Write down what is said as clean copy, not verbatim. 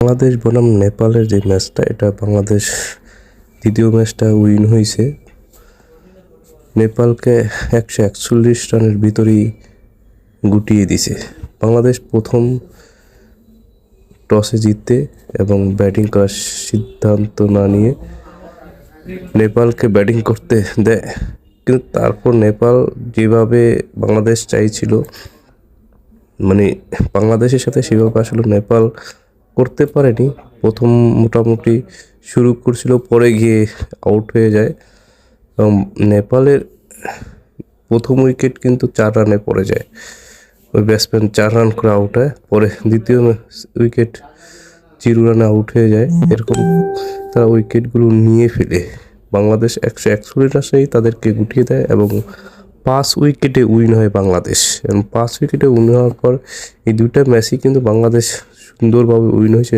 বাংলাদেশ বনাম নেপালের যে ম্যাচটা, এটা বাংলাদেশ দ্বিতীয় ম্যাচটা উইন হয়েছে। নেপালকে 141 রানের ভিতরেই গুটিয়ে দিছে। বাংলাদেশ প্রথম টসে জিততে এবং ব্যাটিং করার সিদ্ধান্ত না নিয়ে নেপালকে ব্যাটিং করতে দেয়, কিন্তু তারপর নেপাল যেভাবে বাংলাদেশ চাইছিল, মানে বাংলাদেশের সাথে সেভাবে আসলে নেপাল করতে পারেনি। প্রথম মোটামুটি শুরু করছিল, পরে গিয়ে আউট হয়ে যায় এবং নেপালের প্রথম উইকেট কিন্তু 4 রানে পড়ে যায়। ওই ব্যাটসম্যান 4 রান করে আউট হয়, পরে দ্বিতীয় উইকেট 0 রানে আউট হয়ে যায়। এরকম তারা উইকেটগুলো নিয়ে ফেলে বাংলাদেশ 141 রানেই তাদেরকে গুটিয়ে দেয় এবং 5 উইকেটে উইন হয় বাংলাদেশ। এবং 5 উইকেটে উইন হওয়ার পর এই দুইটা ম্যাচই কিন্তু বাংলাদেশ সুন্দরভাবে উইন হয়েছে।